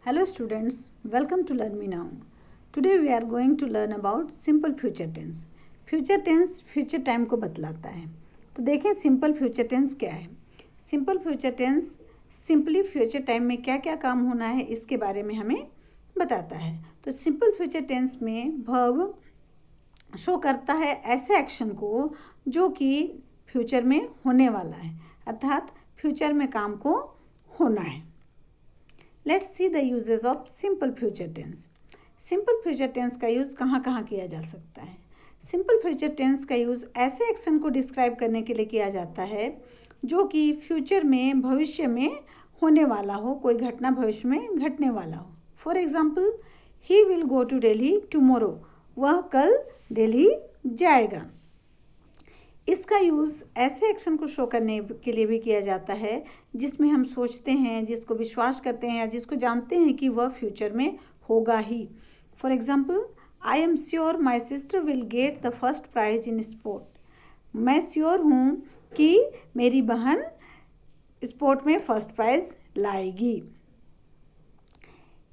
Hello students, welcome to Learn Me Now. Today we are going to learn about simple future tense. Future tense future time को बतलाता है. तो देखें simple future tense क्या है. Simple future tense simply future time में क्या क्या काम होना है इसके बारे में हमें बताता है. तो simple future tense में verb शो करता है ऐसे एक्शन को जो कि फ्यूचर में होने वाला है, अर्थात फ्यूचर में काम को होना है. Let's see the uses of simple future tense. Simple future tense का यूज़ कहाँ कहाँ किया जा सकता है. Simple future tense का यूज़ ऐसे एक्शन को डिस्क्राइब करने के लिए किया जाता है जो कि फ्यूचर में भविष्य में होने वाला हो, कोई घटना भविष्य में घटने वाला हो. For example, he will go to Delhi tomorrow. वह कल दिल्ली जाएगा. इसका यूज़ ऐसे एक्शन को शो करने के लिए भी किया जाता है जिसमें हम सोचते हैं, जिसको विश्वास करते हैं या जिसको जानते हैं कि वह फ्यूचर में होगा ही. For example, I am sure my sister will get the first prize in sport. मैं श्योर हूँ कि मेरी बहन स्पोर्ट में फर्स्ट प्राइज लाएगी.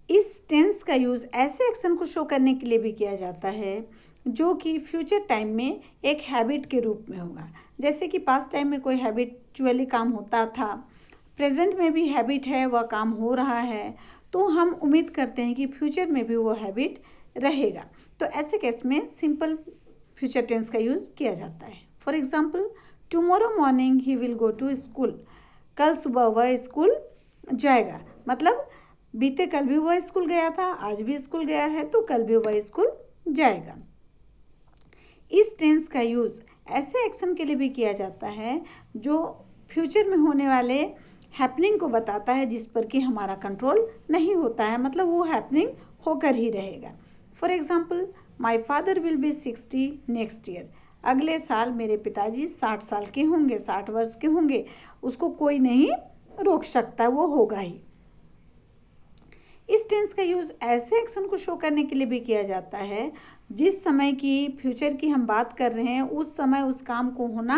इस टेंस का यूज़ ऐसे एक्शन को शो करने के लिए भी किया जाता है जो कि फ्यूचर टाइम में एक हैबिट के रूप में होगा. जैसे कि पास्ट टाइम में कोई हैबिचुअली काम होता था, प्रेजेंट में भी हैबिट है, वह काम हो रहा है, तो हम उम्मीद करते हैं कि फ्यूचर में भी वो हैबिट रहेगा. तो ऐसे केस में सिंपल फ्यूचर टेंस का यूज़ किया जाता है. For example, tomorrow morning he will go to school. कल सुबह वह स्कूल जाएगा. मतलब बीते कल भी वह स्कूल गया था, आज भी स्कूल गया है, तो कल भी वह स्कूल जाएगा. इस टेंस का यूज़ ऐसे एक्शन के लिए भी किया जाता है जो फ्यूचर में होने वाले हैपनिंग को बताता है जिस पर कि हमारा कंट्रोल नहीं होता है, मतलब वो हैपनिंग होकर ही रहेगा. For example, my father will be 60 next year. अगले साल मेरे पिताजी 60 साल के होंगे, 60 वर्ष के होंगे. उसको कोई नहीं रोक सकता, वो होगा ही. इस टेंस का यूज़ ऐसे एक्शन को शो करने के लिए भी किया जाता है जिस समय की फ्यूचर की हम बात कर रहे हैं उस समय उस काम को होना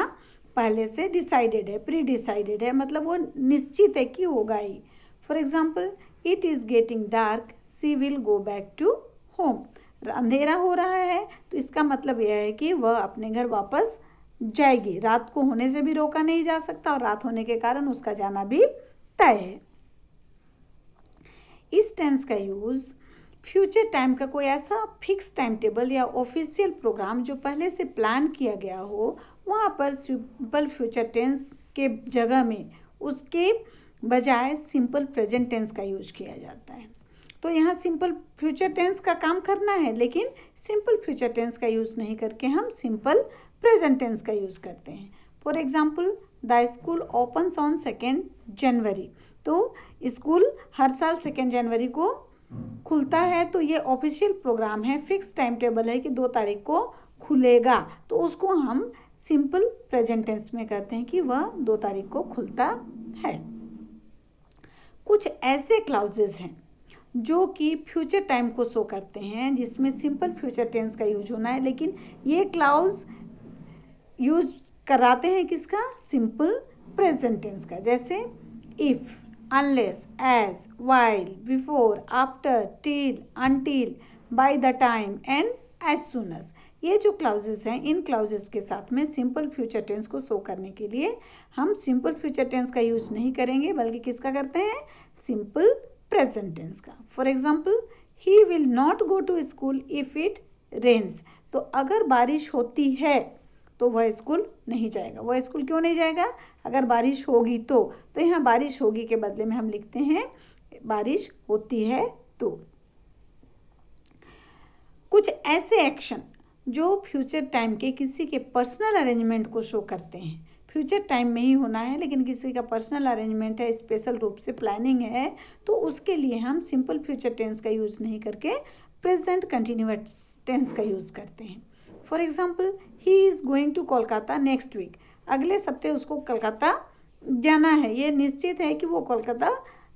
पहले से डिसाइडेड है, प्री डिसाइडेड है, मतलब वो निश्चित है कि होगा ही. For example, it is getting dark, she will go back to home. अंधेरा हो रहा है तो इसका मतलब यह है कि वह अपने घर वापस जाएगी. रात को होने से भी रोका नहीं जा सकता और रात होने के कारण उसका जाना भी तय है. इस टेंस का यूज़ फ्यूचर टाइम का कोई ऐसा फिक्स टाइम टेबल या ऑफिशियल प्रोग्राम जो पहले से प्लान किया गया हो, वहाँ पर सिंपल फ्यूचर टेंस के जगह में उसके बजाय सिंपल प्रेजेंट टेंस का यूज किया जाता है. तो यहाँ सिंपल फ्यूचर टेंस का काम करना है, लेकिन सिंपल फ्यूचर टेंस का यूज़ नहीं करके हम सिंपल प्रेजेंट टेंस का यूज़ करते हैं. For example, the school opens on 2 जनवरी. तो स्कूल हर साल 2 जनवरी को खुलता है, तो ये ऑफिशियल प्रोग्राम है, फिक्स टाइम टेबल है कि 2 तारीख को खुलेगा, तो उसको हम सिंपल प्रेजेंट टेंस में कहते हैं कि वह 2 तारीख को खुलता है. कुछ ऐसे क्लाउजेज हैं जो कि फ्यूचर टाइम को शो करते हैं जिसमें सिंपल फ्यूचर टेंस का यूज होना है, लेकिन ये क्लाउज यूज कराते हैं किसका? सिंपल प्रेजेंट टेंस का. जैसे if, unless, as, while, before, after, till, until, by the time and as soon as. ये जो क्लाउजेस हैं, इन क्लाउजेस के साथ में सिंपल फ्यूचर टेंस को शो करने के लिए हम सिंपल फ्यूचर टेंस का यूज नहीं करेंगे, बल्कि किसका करते हैं? सिंपल प्रेजेंट टेंस का. For example, he will not go to school if it rains. तो अगर बारिश होती है तो वह स्कूल नहीं जाएगा. वह स्कूल क्यों नहीं जाएगा? अगर बारिश होगी तो यहाँ बारिश होगी के बदले में हम लिखते हैं बारिश होती है तो. कुछ ऐसे एक्शन जो फ्यूचर टाइम के किसी के पर्सनल अरेंजमेंट को शो करते हैं. फ्यूचर टाइम में ही होना है, लेकिन किसी का पर्सनल अरेंजमेंट है, स्पेशल रूप से प्लानिंग है, तो उसके लिए हम सिंपल फ्यूचर टेंस का यूज नहीं करके प्रेजेंट कंटिन्यूअस टेंस का यूज करते हैं. For example, he is going to Kolkata next week. अगले सप्ते उसको कोलकाता जाना है. ये निश्चित है कि वो कोलकाता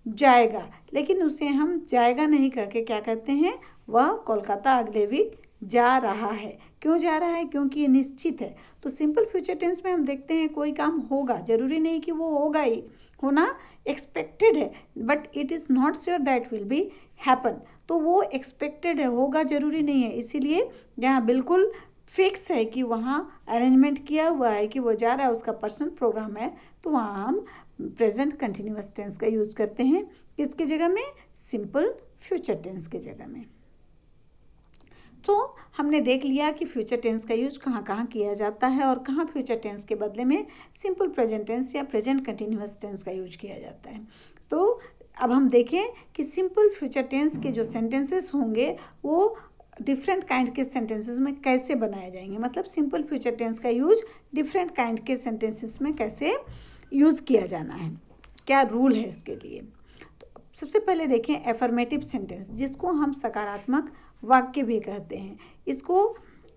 जाएगा, लेकिन उसे हम जाएगा नहीं करके क्या कहते हैं? वह कोलकाता अगले वीक जा रहा है. क्यों जा रहा है? क्योंकि ये निश्चित है. तो सिंपल फ्यूचर टेंस में हम देखते हैं कोई काम होगा, जरूरी नहीं कि वो होगा ही, होना एक्सपेक्टेड है, but it is not sure that will be happen. तो वो एक्सपेक्टेड है, होगा जरूरी नहीं है, इसीलिए यहाँ बिल्कुल फिक्स है कि वहाँ अरेंजमेंट किया हुआ है कि वो जा रहा है, उसका पर्सनल प्रोग्राम है, तो वहाँ हम प्रेजेंट कंटिन्यूअस टेंस का यूज करते हैं। किसकी जगह में? सिंपल फ्यूचर टेंस की जगह में। तो हमने देख लिया कि फ्यूचर टेंस का यूज कहाँ कहाँ किया जाता है और कहाँ फ्यूचर टेंस के बदले में सिंपल प्रेजेंट टेंस या प्रेजेंट कंटिन्यूअस टेंस का यूज किया जाता है। तो अब हम देखें कि सिंपल फ्यूचर टेंस के जो सेंटेंसेस होंगे वो डिफरेंट काइंड के सेंटेंसेस में कैसे बनाए जाएंगे, मतलब सिंपल फ्यूचर टेंस का यूज डिफरेंट काइंड के सेंटेंसेस में कैसे यूज किया जाना है, क्या रूल है इसके लिए। तो सबसे पहले देखें एफर्मेटिव सेंटेंस, जिसको हम सकारात्मक वाक्य भी कहते हैं, इसको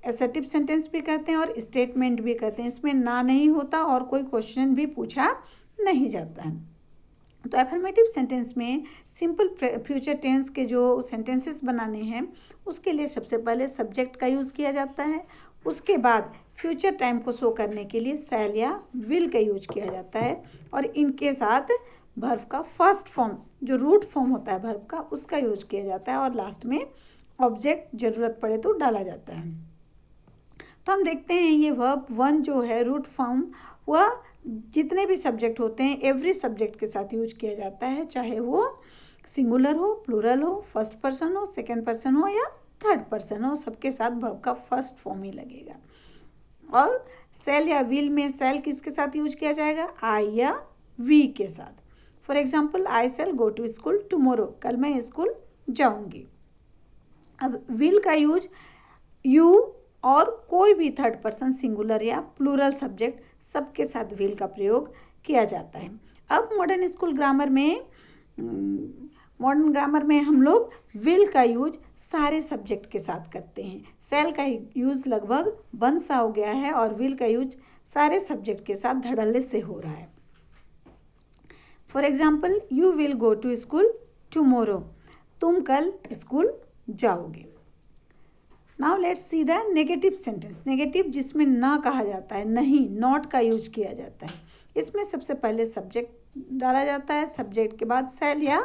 असर्टिव सेंटेंस भी कहते हैं और स्टेटमेंट भी कहते हैं। इसमें ना नहीं होता और कोई क्वेश्चन भी पूछा नहीं जाता है। तो एफर्मेटिव सेंटेंस में सिंपल फ्यूचर टेंस के जो सेंटेंसेस बनाने हैं उसके लिए सबसे पहले सब्जेक्ट का यूज़ किया जाता है, उसके बाद फ्यूचर टाइम को शो करने के लिए शैल या विल का यूज किया जाता है, और इनके साथ वर्ब का फर्स्ट फॉर्म जो रूट फॉर्म होता है वर्ब का उसका यूज किया जाता है, और लास्ट में ऑब्जेक्ट जरूरत पड़े तो डाला जाता है। तो हम देखते हैं ये वर्ब वन जो है रूट फॉर्म, वह जितने भी सब्जेक्ट होते हैं एवरी सब्जेक्ट के साथ यूज किया जाता है, चाहे वो सिंगुलर हो, प्लूरल हो, फर्स्ट पर्सन हो, सेकेंड पर्सन हो या थर्ड पर्सन हो, सबके साथ वर्ब का फर्स्ट फॉर्म ही लगेगा। और शैल या विल में शैल किसके साथ यूज किया जाएगा? आई या वी के साथ। For example I shall go to school tomorrow, कल मैं स्कूल जाऊंगी। अब विल का यूज यू और कोई भी थर्ड पर्सन सिंगुलर या प्लूरल सब्जेक्ट सबके साथ विल का प्रयोग किया जाता है। अब मॉडर्न ग्रामर में हम लोग विल का यूज सारे सब्जेक्ट के साथ करते हैं। शैल का यूज लगभग बंद सा हो गया है और विल का यूज सारे सब्जेक्ट के साथ धड़ल्ले से हो रहा है। For example you will go to school tomorrow, तुम कल स्कूल जाओगे। Now let's see the negative sentence. Negative जिसमें ना कहा जाता है, नहीं, नॉट का यूज किया जाता है। इसमें सबसे पहले सब्जेक्ट डाला जाता है, सब्जेक्ट के बाद शैल या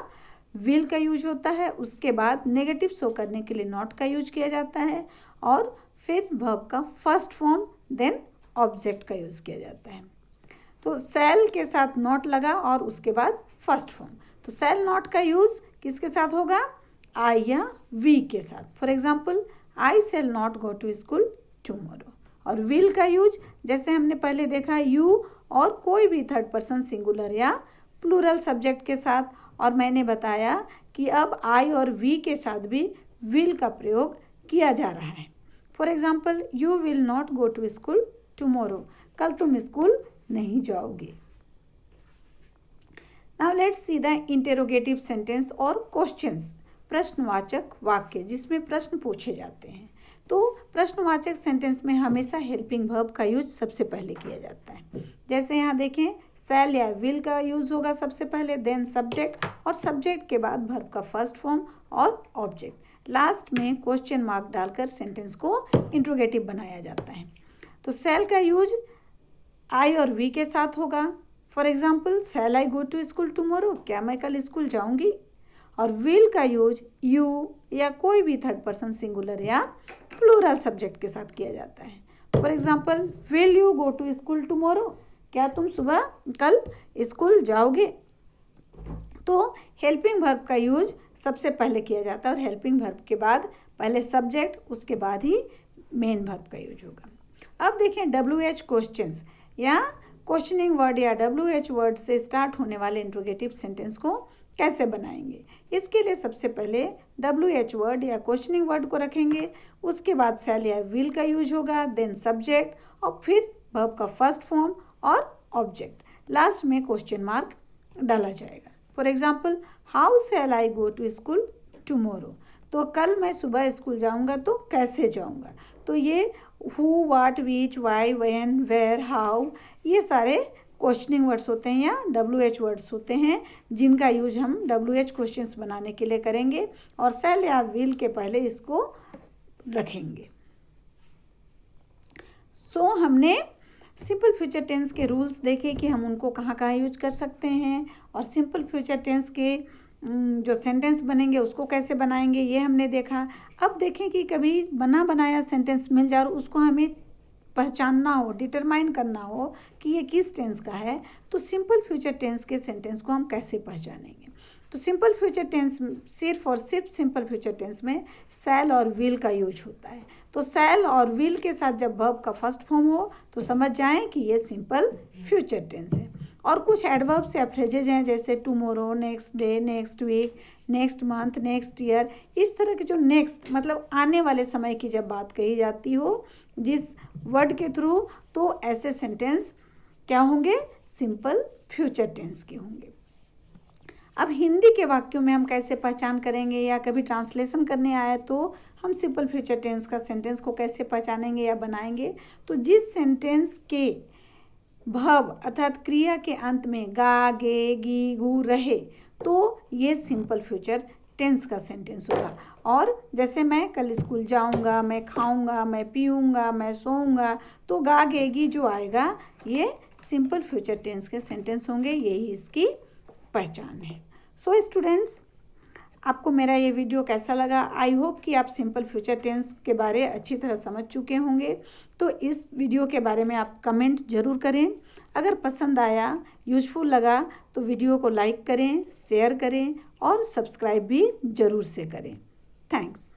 विल का यूज होता है, उसके बाद नेगेटिव शो करने के लिए नॉट का यूज किया जाता है, और फिर वर्ब का फर्स्ट फॉर्म देन ऑब्जेक्ट का यूज किया जाता है। तो शैल के साथ नॉट लगा और उसके बाद फर्स्ट फॉर्म। तो शैल नॉट का यूज किसके साथ होगा? आई या वी के साथ। For example I shall not go to school tomorrow. और विल का यूज जैसे हमने पहले देखा यू और कोई भी थर्ड पर्सन सिंगुलर या प्लूरल सब्जेक्ट के साथ, और मैंने बताया कि अब आई और वी के साथ भी विल का प्रयोग किया जा रहा है। For example you will not go to school tomorrow, कल तुम स्कूल नहीं जाओगे। Now let's see the interrogative sentence और क्वेश्चंस, प्रश्नवाचक वाक्य जिसमें प्रश्न पूछे जाते हैं। तो प्रश्नवाचक सेंटेंस में हमेशा हेल्पिंग वर्ब का यूज सबसे पहले किया जाता है। जैसे यहाँ देखें शैल या विल का यूज होगा सबसे पहले, देन सब्जेक्ट, और सब्जेक्ट के बाद वर्ब का फर्स्ट फॉर्म और ऑब्जेक्ट, लास्ट में क्वेश्चन मार्क डालकर सेंटेंस को इंट्रोगेटिव बनाया जाता है। तो शैल का यूज आई और वी के साथ होगा। For example shall I go to school tomorrow, क्या मैं कल स्कूल जाऊंगी। और विल का यूज यू या कोई भी थर्ड पर्सन सिंगुलर या प्लूरल सब्जेक्ट के साथ किया जाता है। For example will you go to school tomorrow, क्या तुम सुबह कल स्कूल जाओगे। तो हेल्पिंग वर्ब का यूज सबसे पहले किया जाता है, और हेल्पिंग वर्ब के बाद पहले सब्जेक्ट, उसके बाद ही मेन वर्ब का यूज होगा। अब देखें WH क्वेश्चंस या क्वेश्चनिंग वर्ड या WH वर्ड से स्टार्ट होने वाले इंट्रोगेटिव सेंटेंस को कैसे बनाएंगे। इसके लिए सबसे पहले WH वर्ड या क्वेश्चनिंग वर्ड को रखेंगे, उसके बाद शैल या विल का यूज होगा, देन सब्जेक्ट, और फिर वर्ब का फर्स्ट फॉर्म और ऑब्जेक्ट, लास्ट में क्वेश्चन मार्क डाला जाएगा। For example how shall I go to school tomorrow, तो कल मैं सुबह स्कूल जाऊंगा तो कैसे जाऊंगा। तो ये who, what, which, why, when, where, how, ये सारे क्वेश्चनिंग वर्ड्स होते हैं या WH वर्ड्स होते हैं, जिनका यूज हम WH क्वेश्चंस बनाने के लिए करेंगे, और शैल या विल के पहले इसको रखेंगे। सो हमने सिंपल फ्यूचर टेंस के रूल्स देखें कि हम उनको कहाँ कहाँ यूज कर सकते हैं, और सिंपल फ्यूचर टेंस के जो सेंटेंस बनेंगे उसको कैसे बनाएंगे ये हमने देखा। अब देखें कि कभी बना बनाया सेंटेंस मिल जाए और उसको हमें पहचानना हो, डिटरमाइन करना हो कि ये किस टेंस का है, तो सिंपल फ्यूचर टेंस के सेंटेंस को हम कैसे पहचानेंगे। तो सिंपल फ्यूचर टेंस सिर्फ और सिर्फ सिंपल फ्यूचर टेंस में शैल और विल का यूज होता है। तो शैल और विल के साथ जब वर्ब का फर्स्ट फॉर्म हो तो समझ जाएं कि ये सिंपल फ्यूचर टेंस है। और कुछ एडवर्ब्स या फ्रेजेज हैं जैसे tomorrow, next day, next week, next month, next year. इस तरह के जो नेक्स्ट मतलब आने वाले समय की जब बात कही जाती हो जिस वर्ड के थ्रू, तो ऐसे सेंटेंस क्या होंगे, सिंपल फ्यूचर टेंस के होंगे। अब हिंदी के वाक्यों में हम कैसे पहचान करेंगे, या कभी ट्रांसलेशन करने आए तो हम सिंपल फ्यूचर टेंस का सेंटेंस को कैसे पहचानेंगे या बनाएंगे। तो जिस सेंटेंस के वर्ब अर्थात क्रिया के अंत में गा, गे, गी, गु रहे तो ये सिंपल फ्यूचर टेंस का सेंटेंस होगा। और जैसे मैं कल स्कूल जाऊंगा, मैं खाऊंगा, मैं पीऊंगा, मैं सोऊंगा, तो गा, गे, गी जो आएगा ये सिंपल फ्यूचर टेंस के सेंटेंस होंगे, यही इसकी पहचान है। सो स्टूडेंट्स, आपको मेरा ये वीडियो कैसा लगा? आई होप कि आप सिंपल फ्यूचर टेंस के बारे अच्छी तरह समझ चुके होंगे। तो इस वीडियो के बारे में आप कमेंट जरूर करें। अगर पसंद आया, यूजफुल लगा तो वीडियो को लाइक करें, शेयर करें और सब्सक्राइब भी जरूर से करें। थैंक्स।